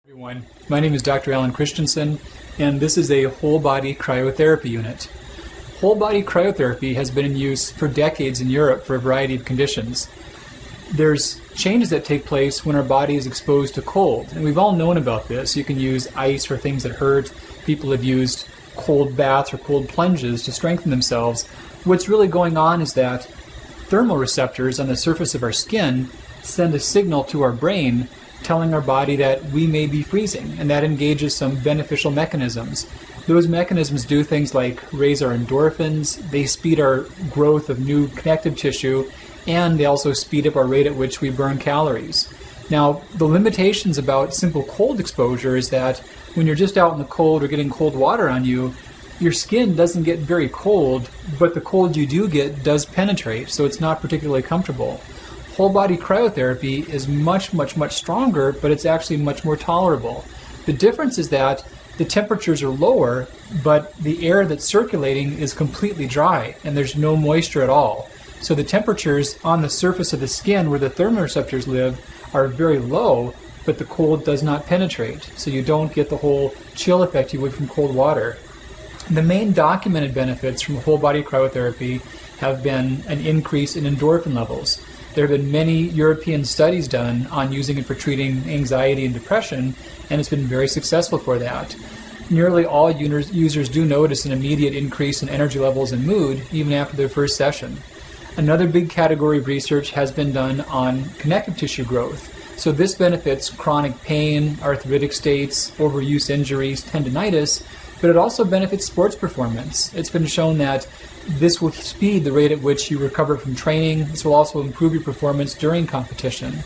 Everyone, my name is Dr. Alan Christensen, and this is a whole-body cryotherapy unit. Whole-body cryotherapy has been in use for decades in Europe for a variety of conditions. There's changes that take place when our body is exposed to cold, and we've all known about this. You can use ice for things that hurt. People have used cold baths or cold plunges to strengthen themselves. What's really going on is that thermoreceptors on the surface of our skin send a signal to our brain telling our body that we may be freezing, and that engages some beneficial mechanisms. Those mechanisms do things like raise our endorphins, they speed our growth of new connective tissue, and they also speed up our rate at which we burn calories. Now, the limitations about simple cold exposure is that when you're just out in the cold or getting cold water on you, your skin doesn't get very cold, but the cold you do get does penetrate, so it's not particularly comfortable. Whole body cryotherapy is much stronger, but it's actually much more tolerable. The difference is that the temperatures are lower, but the air that's circulating is completely dry, and there's no moisture at all. So the temperatures on the surface of the skin where the thermoreceptors live are very low, but the cold does not penetrate, so you don't get the whole chill effect you would from cold water. The main documented benefits from whole body cryotherapy have been an increase in endorphin levels. There have been many European studies done on using it for treating anxiety and depression, and it's been very successful for that. Nearly all users do notice an immediate increase in energy levels and mood even after their first session. Another big category of research has been done on connective tissue growth. So this benefits chronic pain, arthritic states, overuse injuries, tendinitis, but it also benefits sports performance. It's been shown that this will speed the rate at which you recover from training. This will also improve your performance during competition.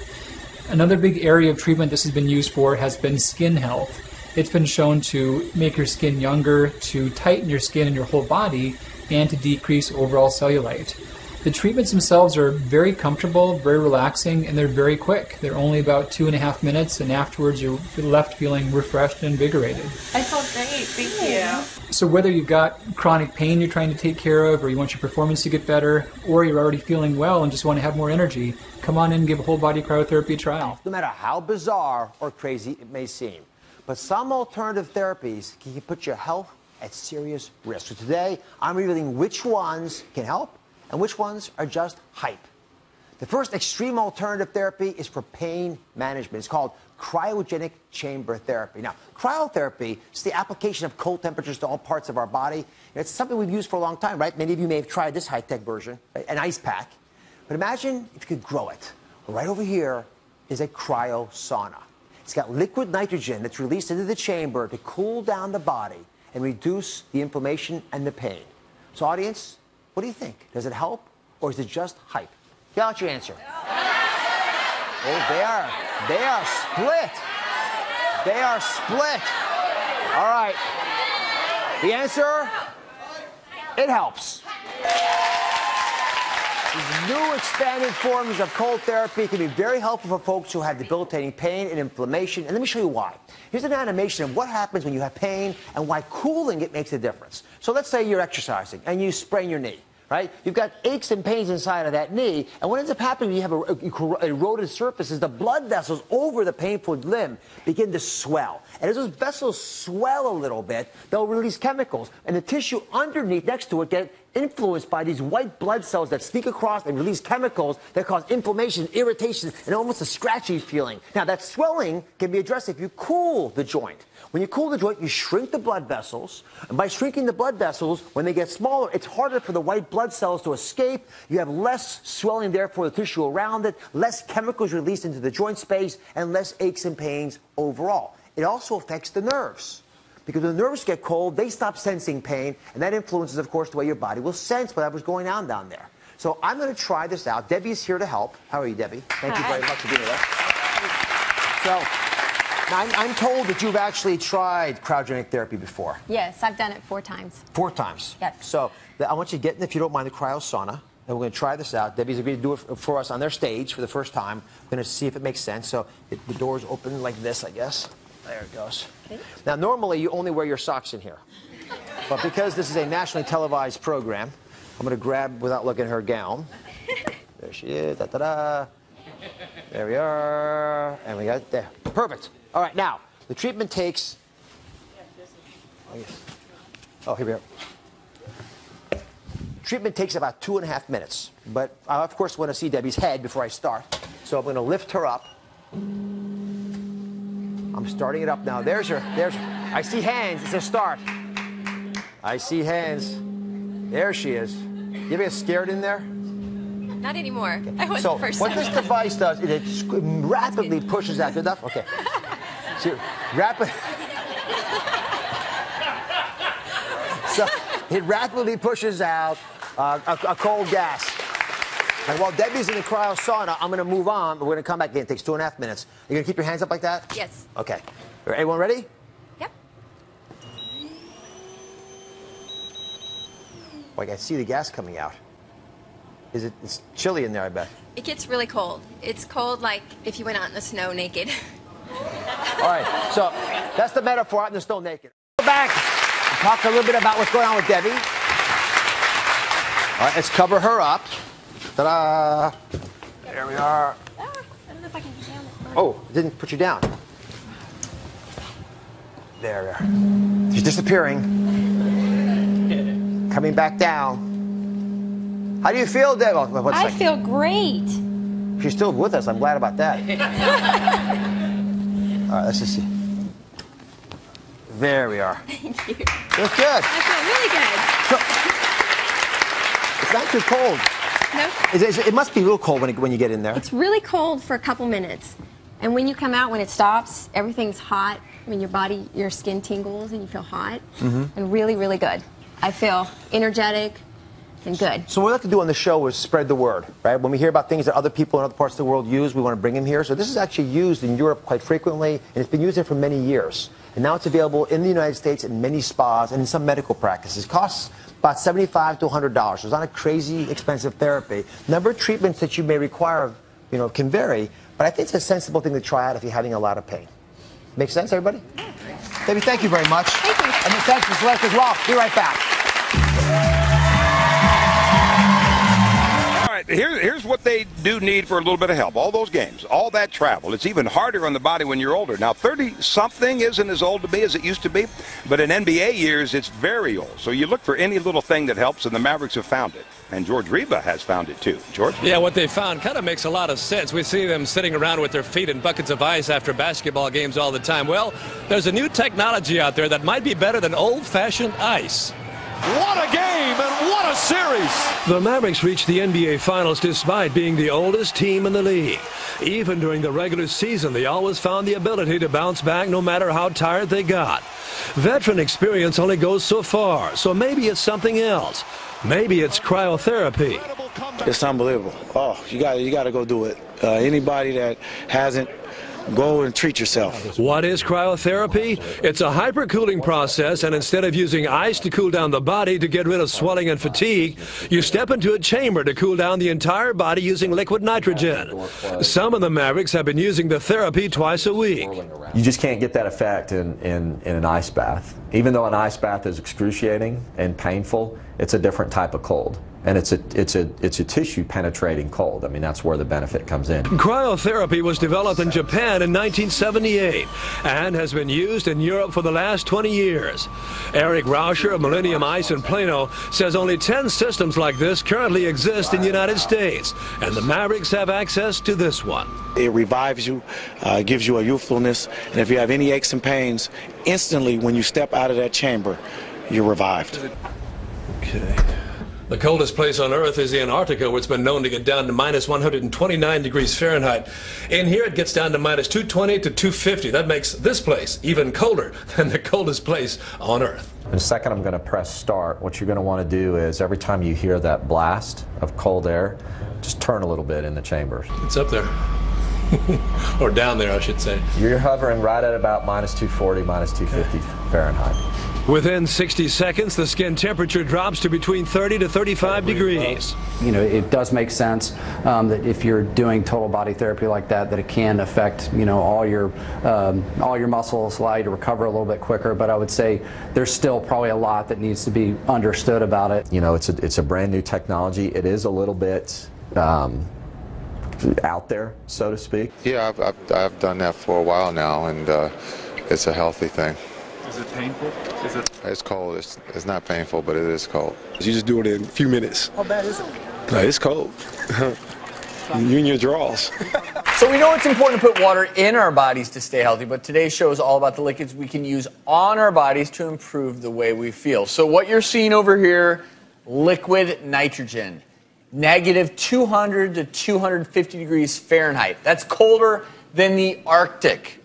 Another big area of treatment this has been used for has been skin health. It's been shown to make your skin younger, to tighten your skin and your whole body, and to decrease overall cellulite. The treatments themselves are very comfortable, very relaxing, and they're very quick. They're only about 2.5 minutes, and afterwards you're left feeling refreshed and invigorated. I felt great, thank you. So whether you've got chronic pain you're trying to take care of, or you want your performance to get better, or you're already feeling well and just want to have more energy, come on in and give a whole body cryotherapy a trial. No matter how bizarre or crazy it may seem, but some alternative therapies can put your health at serious risk. So today, I'm revealing which ones can help and which ones are just hype. The first extreme alternative therapy is for pain management. It's called cryogenic chamber therapy. Now, cryotherapy is the application of cold temperatures to all parts of our body. It's something we've used for a long time, right? Many of you may have tried this high-tech version, right? An ice pack. But imagine if you could grow it. Right over here is a cryosauna. It's got liquid nitrogen that's released into the chamber to cool down the body and reduce the inflammation and the pain. So, audience, what do you think? Does it help, or is it just hype? Yell out your answer. Oh, they are split. They are split. All right. The answer, it helps. These new expanded forms of cold therapy can be very helpful for folks who have debilitating pain and inflammation. And let me show you why. Here's an animation of what happens when you have pain and why cooling it makes a difference. So let's say you're exercising and you sprain your knee. Right? You've got aches and pains inside of that knee, and what ends up happening when you have a eroded surface is the blood vessels over the painful limb begin to swell. And as those vessels swell a little bit, they'll release chemicals, and the tissue underneath next to it get influenced by these white blood cells that sneak across and release chemicals that cause inflammation, irritation, and almost a scratchy feeling. Now, that swelling can be addressed if you cool the joint. When you cool the joint, you shrink the blood vessels. And by shrinking the blood vessels, when they get smaller, it's harder for the white blood cells to escape. You have less swelling, therefore, the tissue around it, less chemicals released into the joint space, and less aches and pains overall. It also affects the nerves. Because when the nerves get cold, they stop sensing pain, and that influences, of course, the way your body will sense whatever's going on down there. So I'm going to try this out. Debbie is here to help. How are you, Debbie? Thank you very much for being with us. So, now, I'm told that you've actually tried cryogenic therapy before. Yes, I've done it 4 times. 4 times? Yes. So I want you to get in, if you don't mind, the cryosauna. And we're going to try this out. Debbie's agreed to do it for us on their stage for the first time. We're going to see if it makes sense. So the door's open like this, I guess. There it goes. Okay. Now, normally, you only wear your socks in here. But because this is a nationally televised program, I'm going to grab, without looking at her gown. There she is. Da-da-da. There we are. And we got it there. Perfect. All right, now, The treatment takes... Oh, here we are. Treatment takes about 2.5 minutes. But I, of course, want to see Debbie's head before I start. So I'm going to lift her up. I'm starting it up now. There's I see hands. It's a start. I see hands. There she is. You ever get scared in there? Not anymore. I was So the first what time. this device does is it rapidly pushes out. Good enough? Okay. So it rapidly pushes out a cold gas. And while Debbie's in the cryo sauna, I'm going to move on. But we're going to come back again. It takes 2.5 minutes. You're going to keep your hands up like that? Yes. Okay. Everyone ready? Yep. Oh, I can see the gas coming out. It's chilly in there, I bet. It gets really cold. It's cold like if you went out in the snow naked. All right, so that's the metaphor, out in the snow naked. Go back and talk a little bit about what's going on with Debbie. All right, let's cover her up. Ta-da! There we are. I don't know if I can get down it. Oh, it didn't put you down. There we are. She's disappearing. Coming back down. How do you feel, Debbie? Oh, I feel great. She's still with us. I'm glad about that. All right, let's just see. There we are. Thank you. That's good. I feel really good. It's not too cold. No, It must be real cold when you get in there. it's really cold for a couple minutes. And when you come out, when it stops, everything's hot. I mean, your skin tingles and you feel hot. And really, really good. I feel energetic and good. So what we like to do on the show is spread the word, right? When we hear about things that other people in other parts of the world use, we want to bring them here. So this is actually used in Europe quite frequently, and it's been used there for many years. And now it's available in the United States in many spas and in some medical practices. It costs about $75 to $100. So it's not a crazy expensive therapy. Number of treatments that you may require, can vary, but I think it's a sensible thing to try out if you're having a lot of pain. Make sense, everybody? Debbie, thank you very much. Thank you. And thanks for Celeste as well. Be right back. Here's what they do need for a little bit of help. All those games, all that travel. It's even harder on the body when you're older. Now, 30-something isn't as old to be as it used to be, but in NBA years, it's very old. So you look for any little thing that helps, and the Mavericks have found it. And George Reba has found it, too. George? Yeah, what they found kind of makes a lot of sense. We see them sitting around with their feet in buckets of ice after basketball games all the time. Well, there's a new technology out there that might be better than old-fashioned ice. What a game and what a series! The Mavericks reached the NBA Finals despite being the oldest team in the league. Even during the regular season, they always found the ability to bounce back no matter how tired they got. Veteran experience only goes so far, so maybe it's something else. Maybe it's cryotherapy. It's unbelievable. Oh, you got to go do it. Anybody that hasn't, go and treat yourself. What is cryotherapy? It's a hypercooling process, and instead of using ice to cool down the body to get rid of swelling and fatigue, you step into a chamber to cool down the entire body using liquid nitrogen. Some of the Mavericks have been using the therapy twice a week. You just can't get that effect in an ice bath. Even though an ice bath is excruciating and painful, it's a different type of cold. And it's a tissue penetrating cold. I mean, that's where the benefit comes in. Cryotherapy was developed in Japan in 1978 and has been used in Europe for the last 20 years. Eric Rauscher of Millennium Ice in Plano says only 10 systems like this currently exist in the United States, and the Mavericks have access to this one. It revives you, gives you a youthfulness, and if you have any aches and pains, instantly when you step out of that chamber, you're revived. Okay. The coldest place on Earth is Antarctica, where it's been known to get down to minus 129 degrees Fahrenheit. In here, it gets down to minus 220 to 250. That makes this place even colder than the coldest place on Earth. In a second, I'm going to press start. What you're going to want to do is every time you hear that blast of cold air, just turn a little bit in the chambers. It's up there. Or down there, I should say. You're hovering right at about minus 240, minus 250 Fahrenheit. Within 60 seconds, the skin temperature drops to between 30 to 35 degrees. You know, it does make sense that if you're doing total body therapy like that, that it can affect, all your muscles, allow you to recover a little bit quicker. But I would say there's still probably a lot that needs to be understood about it. You know, it's a brand new technology. It is a little bit out there, so to speak. Yeah, I've done that for a while now, and it's a healthy thing. Is it painful? It's cold. It's not painful, but it is cold. You just do it in a few minutes. How bad is it? It's cold. You in your drawers. So we know it's important to put water in our bodies to stay healthy, but today's show is all about the liquids we can use on our bodies to improve the way we feel. So what you're seeing over here, liquid nitrogen, negative 200 to 250 degrees Fahrenheit. That's colder than the Arctic.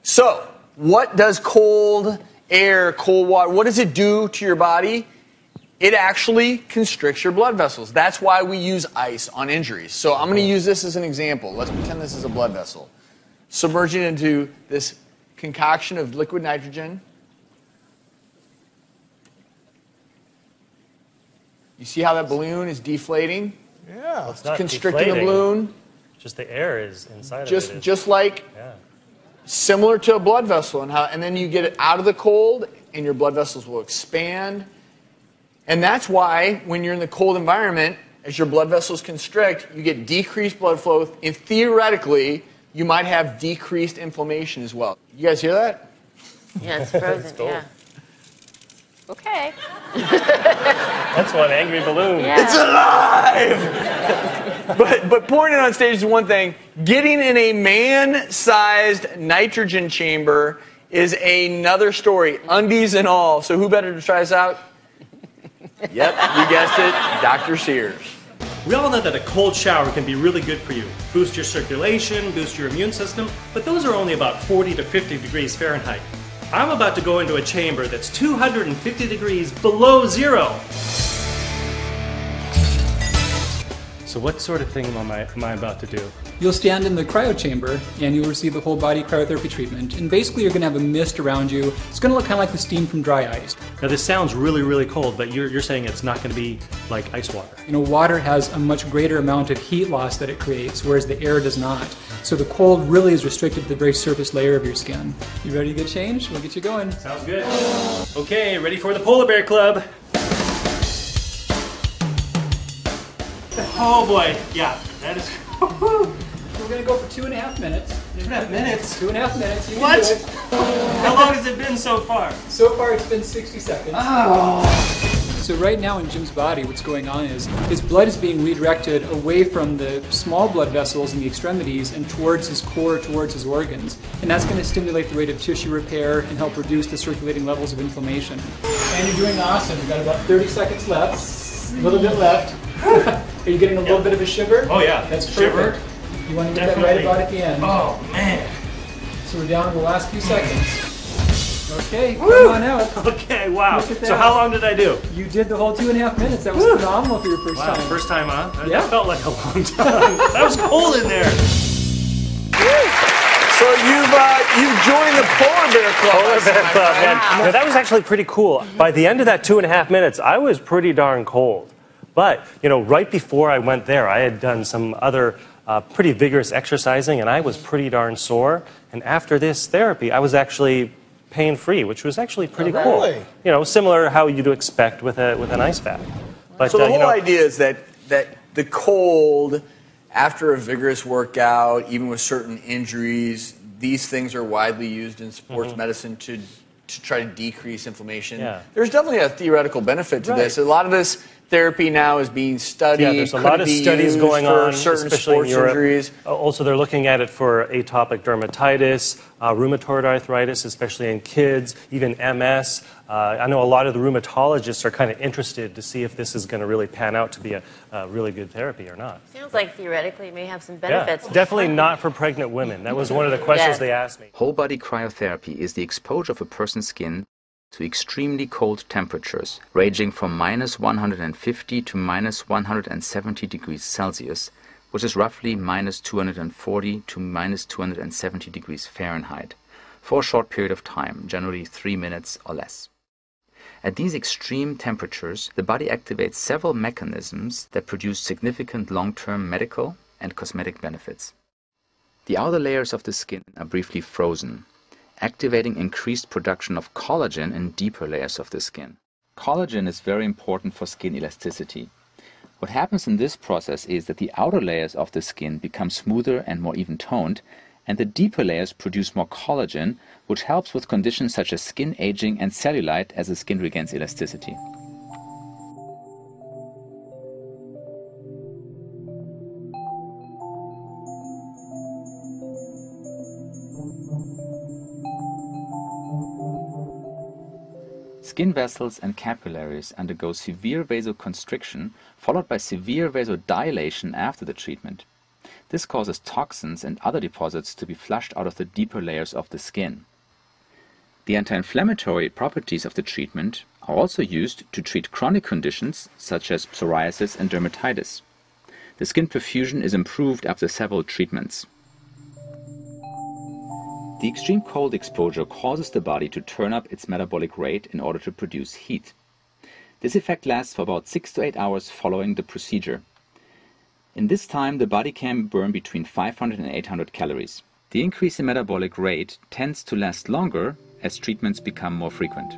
So what does cold air, cold water, what does it do to your body? It actually constricts your blood vessels. That's why we use ice on injuries. So I'm going to use this as an example. Let's pretend this is a blood vessel. Submerging into this concoction of liquid nitrogen. You see how that balloon is deflating? Yeah. Well, it's not constricting the balloon. Just the air is inside of it. Just like similar to a blood vessel, and then you get it out of the cold, and your blood vessels will expand. And that's why when you're in the cold environment, as your blood vessels constrict, you get decreased blood flow, and theoretically, you might have decreased inflammation as well. You guys hear that? Yeah, it's frozen. It's cold. Yeah. Okay. That's one angry balloon. Yeah. It's alive! but pouring it on stage is one thing. Getting in a man-sized nitrogen chamber is another story, undies and all. So who better to try this out? Yep, you guessed it, Dr. Sears. We all know that a cold shower can be really good for you. Boost your circulation, boost your immune system, but those are only about 40 to 50 degrees Fahrenheit. I'm about to go into a chamber that's 250 degrees below zero. So what sort of thing am I about to do? You'll stand in the cryo chamber and you'll receive the whole body cryotherapy treatment. And basically you're going to have a mist around you. It's going to look kind of like the steam from dry ice. Now this sounds really, really cold, but you're saying it's not going to be like ice water. You know, water has a much greater amount of heat loss that it creates, whereas the air does not. So the cold really is restricted to the very surface layer of your skin. You ready to get changed? We'll get you going. Sounds good. Okay, ready for the Polar Bear Club. Oh boy, yeah, that is. We're going to go for 2.5 minutes. 2.5 minutes? 2.5 minutes. You can What? do it. How long has it been so far? So far it's been 60 seconds. Oh. So right now in Jim's body, what's going on is his blood is being redirected away from the small blood vessels in the extremities and towards his core, towards his organs. And that's going to stimulate the rate of tissue repair and help reduce the circulating levels of inflammation. And you're doing awesome. You've got about 30 seconds left. A little bit left. Are you getting a little bit of a shiver? Oh yeah. That's perfect. Shiver. You want to get that right about at the end. Oh man. So we're down to the last few seconds. Okay, Woo! come on out. Okay, wow. Look at that. So how long did I do? You did the whole 2.5 minutes. That was Woo! phenomenal for your first Wow, time. first time, huh? Yeah. That felt like a long time. That was cold in there. So you've joined the Polar Bear Club. Polar Bear Club. Yeah. No, that was actually pretty cool. By the end of that 2.5 minutes, I was pretty darn cold. But, you know, right before I went there, I had done some other pretty vigorous exercising, and I was pretty darn sore. And after this therapy, I was actually pain-free, which was actually pretty cool. Really? You know, similar to how you'd expect with an ice bath. But, So the whole you know, idea is that the cold, after a vigorous workout, even with certain injuries, these things are widely used in sports medicine to try to decrease inflammation. Yeah. There's definitely a theoretical benefit to this. A lot of this therapy now is being studied. Yeah, there's a lot of studies going on, certain especially sports in Europe. injuries. Also, they're looking at it for atopic dermatitis, rheumatoid arthritis, especially in kids, even MS. I know a lot of the rheumatologists are kind of interested to see if this is going to really pan out to be a really good therapy or not. Sounds like theoretically it may have some benefits. Yeah, definitely not for pregnant women. That was one of the questions they asked me. Whole body cryotherapy is the exposure of a person's skin to extremely cold temperatures, ranging from -150 to -170 degrees Celsius, which is roughly -240 to -270 degrees Fahrenheit, for a short period of time, generally 3 minutes or less. At these extreme temperatures, the body activates several mechanisms that produce significant long-term medical and cosmetic benefits. The outer layers of the skin are briefly frozen, activating increased production of collagen in deeper layers of the skin. Collagen is very important for skin elasticity. What happens in this process is that the outer layers of the skin become smoother and more even-toned, and the deeper layers produce more collagen, which helps with conditions such as skin aging and cellulite as the skin regains elasticity. Skin vessels and capillaries undergo severe vasoconstriction followed by severe vasodilation after the treatment. This causes toxins and other deposits to be flushed out of the deeper layers of the skin. The anti-inflammatory properties of the treatment are also used to treat chronic conditions such as psoriasis and dermatitis. The skin perfusion is improved after several treatments. The extreme cold exposure causes the body to turn up its metabolic rate in order to produce heat. This effect lasts for about 6 to 8 hours following the procedure. In this time, the body can burn between 500 and 800 calories. The increase in metabolic rate tends to last longer as treatments become more frequent.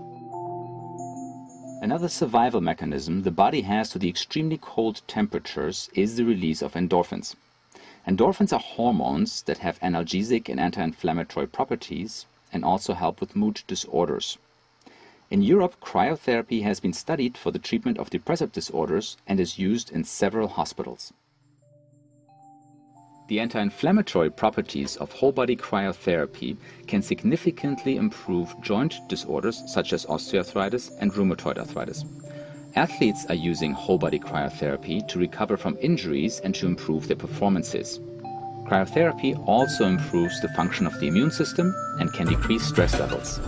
Another survival mechanism the body has to the extremely cold temperatures is the release of endorphins. Endorphins are hormones that have analgesic and anti-inflammatory properties and also help with mood disorders. In Europe, cryotherapy has been studied for the treatment of depressive disorders and is used in several hospitals. The anti-inflammatory properties of whole-body cryotherapy can significantly improve joint disorders such as osteoarthritis and rheumatoid arthritis. Athletes are using whole-body cryotherapy to recover from injuries and to improve their performances. Cryotherapy also improves the function of the immune system and can decrease stress levels.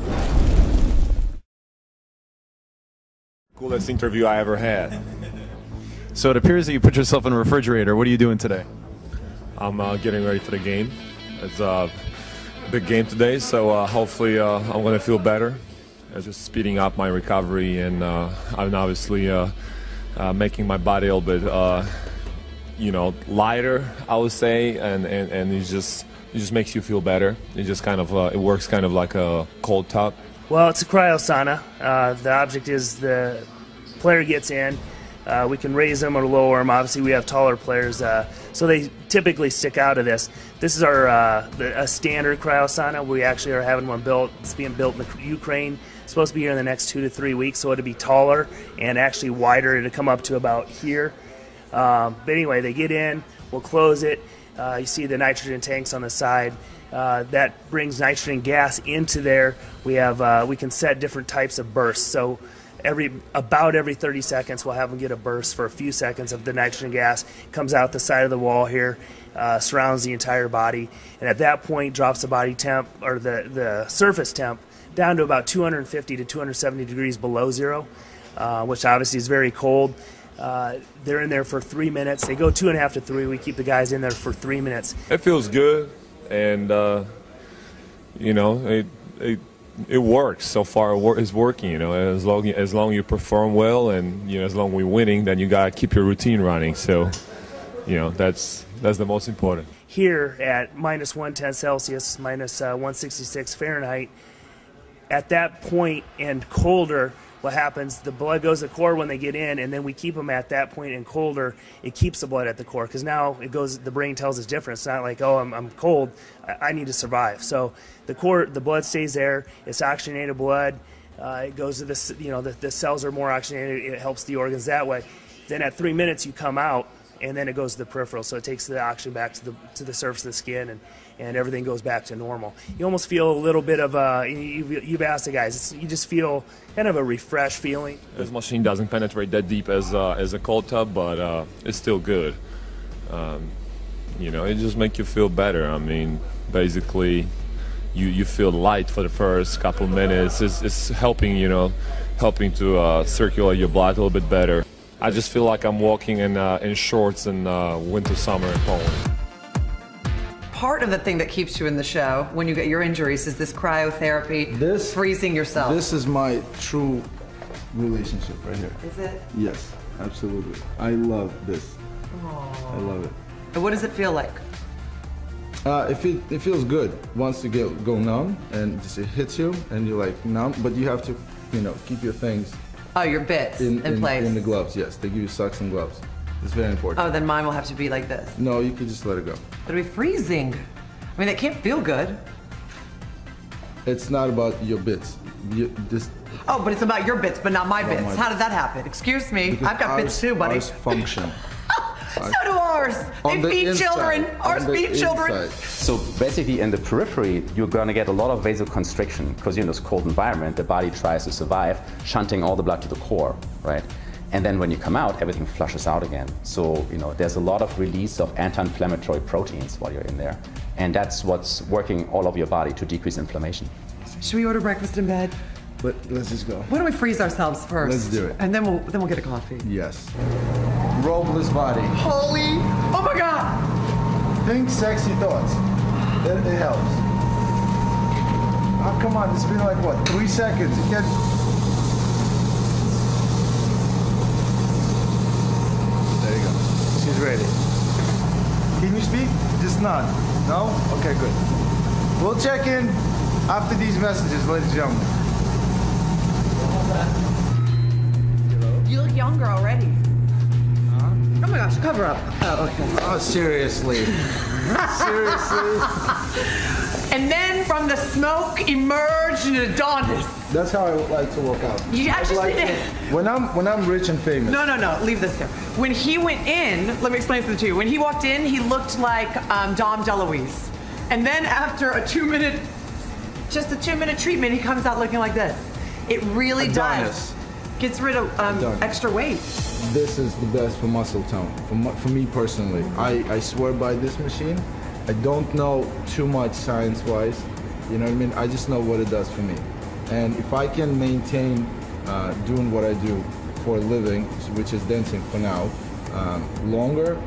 Coolest interview I ever had. So it appears that you put yourself in a refrigerator. What are you doing today? I'm getting ready for the game. It's a big game today, so hopefully I'm going to feel better. Just speeding up my recovery, and I'm obviously making my body a little bit, lighter, I would say, and it just makes you feel better. It just kind of it works kind of like a cold tub. Well, it's a cryosauna. The object is the player gets in. We can raise them or lower them. Obviously, we have taller players, so they typically stick out of this. This is our a standard cryosauna. We actually are having one built. It's being built in the Ukraine. It's supposed to be here in the next 2 to 3 weeks, so it'll be taller and actually wider. It'll come up to about here. But anyway, they get in. We'll close it. You see the nitrogen tanks on the side. That brings nitrogen gas into there. We have we can set different types of bursts. So about every 30 seconds, we'll have them get a burst for a few seconds of the nitrogen gas. Comes out the side of the wall here, surrounds the entire body, and at that point drops the body temp or the surface temp down to about 250 to 270 degrees below zero, which obviously is very cold. They're in there for 3 minutes. They go 2.5 to 3. We keep the guys in there for 3 minutes. It feels good, and it works so far. It's working, as long you perform well, and as long we're winning, then you gotta keep your routine running. So, that's the most important. Here at minus 110 Celsius, minus 166 Fahrenheit, at that point and colder, what happens, the blood goes to the core when they get in, and then we keep them at that point and colder. It keeps the blood at the core, because now it goes, the brain tells us different. It's not like, oh, I'm cold, I need to survive. So the core, the blood stays there. It's oxygenated blood. It goes to the cells are more oxygenated. It helps the organs that way. Then at 3 minutes you come out, and then it goes to the peripheral. So it takes the oxygen back to the surface of the skin, and everything goes back to normal. You almost feel a little bit of you've asked the guys, you just feel kind of a refreshed feeling. This machine doesn't penetrate that deep as a cold tub, but it's still good. It just makes you feel better. I mean, basically, you feel light for the first couple minutes. It's helping, helping to circulate your blood a little bit better. I just feel like I'm walking in shorts in winter, summer in Poland. Part of the thing that keeps you in the show when you get your injuries is this cryotherapy, freezing yourself. This is my true relationship right here. Is it? Yes, absolutely. I love this. Aww. I love it. And what does it feel like? It feels good once you go numb, and just it hits you and you're like numb, but you have to, keep your things. Oh, your bits in place. In the gloves, yes. They give you socks and gloves. It's very important. Oh, then mine will have to be like this. No, you can just let it go. It'll be freezing. I mean, they can't feel good. It's not about your bits. Oh, but it's about your bits, but not my bits. How did that happen? Excuse me. Because I've got bits too, buddy. Ours function. So do ours. They feed children. Ours feed children. So basically in the periphery, you're going to get a lot of vasoconstriction because you're in this cold environment. The body tries to survive, shunting all the blood to the core, right? And then when you come out, everything flushes out again. So, you know, there's a lot of release of anti-inflammatory proteins while you're in there. And that's what's working all over your body to decrease inflammation. Should we order breakfast in bed? But let's just go. Why don't we freeze ourselves first? Let's do it. And then we'll get a coffee. Yes. Robeless body. Holy, oh my God. Think sexy thoughts. It helps. Oh, come on, it's been like what, 3 seconds? You can't. There you go. She's ready. Can you speak? Just nod. No? Okay, good. We'll check in after these messages, ladies and gentlemen. You look younger already. Huh? Oh my gosh, cover up. Oh, okay. Oh, seriously. Seriously. And then from the smoke emerged an Adonis. That's how I would like to work out. You actually did. When I'm rich and famous. No, leave this there. When he went in, let me explain something to you. When he walked in, he looked like Dom DeLuise. And then after just a 2-minute treatment, he comes out looking like this. It really does. Gets rid of extra weight. This is the best for muscle tone, for me personally. I swear by this machine. I don't know too much science-wise, you know what I mean? I just know what it does for me. And if I can maintain doing what I do for a living, which is dancing for now, longer,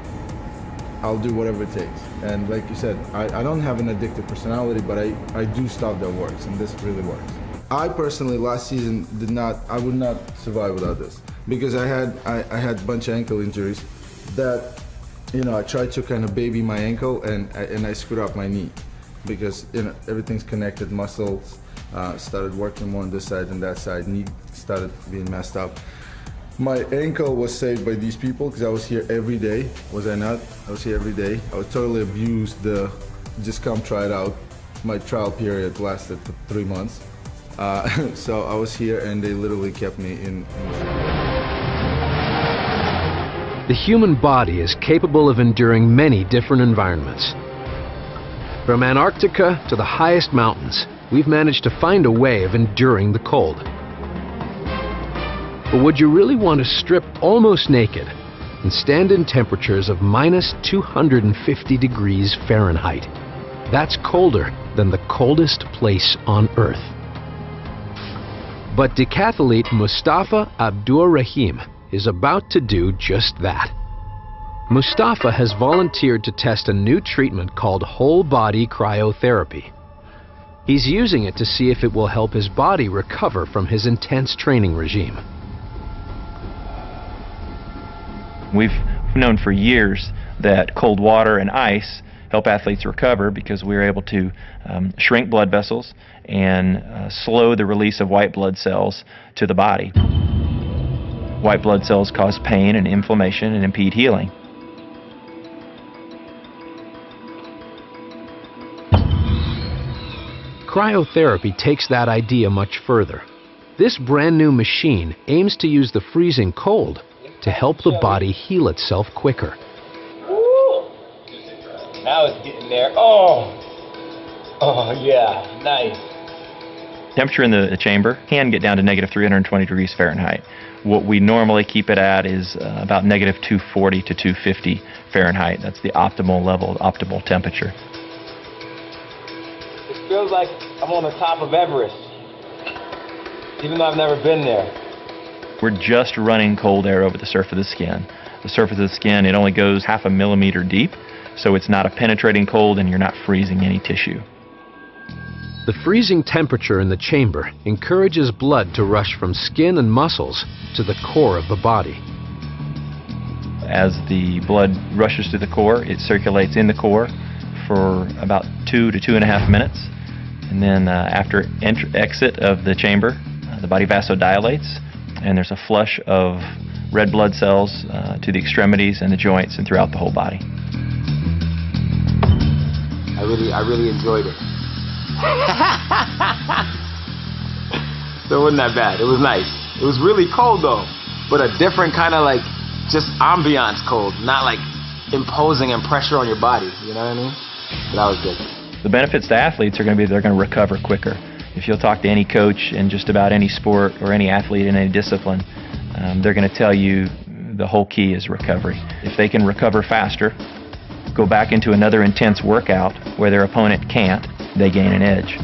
I'll do whatever it takes. And like you said, I don't have an addictive personality, but I do stuff that works, and this really works. I personally, last season, I would not survive without this. Because I had a bunch of ankle injuries that, you know, I tried to kind of baby my ankle and I screwed up my knee. Because, you know, everything's connected, muscles started working more on this side and that side, knee started being messed up. My ankle was saved by these people because I was here every day, was I not? I was here every day. I was totally abused just come try it out. My trial period lasted for 3 months. So I was here and they literally kept me in. The human body is capable of enduring many different environments. From Antarctica to the highest mountains, we've managed to find a way of enduring the cold. But would you really want to strip almost naked and stand in temperatures of minus 250 degrees Fahrenheit? That's colder than the coldest place on Earth. But decathlete Mustafa Abdur Rahim is about to do just that. Mustafa has volunteered to test a new treatment called whole-body cryotherapy. He's using it to see if it will help his body recover from his intense training regime. We've known for years that cold water and ice help athletes recover because we're able to shrink blood vessels and slow the release of white blood cells to the body. White blood cells cause pain and inflammation and impede healing. Cryotherapy takes that idea much further. This brand new machine aims to use the freezing cold to help the body heal itself quicker. Woo! Now it's getting there. Oh yeah, nice. Temperature in the chamber can get down to negative 320 degrees Fahrenheit. What we normally keep it at is about negative 240 to 250 Fahrenheit. That's the optimal level, optimal temperature. It feels like I'm on the top of Everest, even though I've never been there. We're just running cold air over the surface of the skin. The surface of the skin, it only goes 0.5 millimeter deep, so it's not a penetrating cold and you're not freezing any tissue. The freezing temperature in the chamber encourages blood to rush from skin and muscles to the core of the body. As the blood rushes to the core, it circulates in the core for about 2 to 2.5 minutes. And then after exit of the chamber, the body vasodilates, and there's a flush of red blood cells to the extremities and the joints and throughout the whole body. I really enjoyed it. So it wasn't that bad. It was nice. It was really cold though, but a different kind of like just ambiance cold, not like imposing and pressure on your body. You know what I mean? But that was good. The benefits to athletes are going to be they're going to recover quicker. If you'll talk to any coach in just about any sport or any athlete in any discipline, they're going to tell you the whole key is recovery. If they can recover faster, go back into another intense workout where their opponent can't, they gain an edge.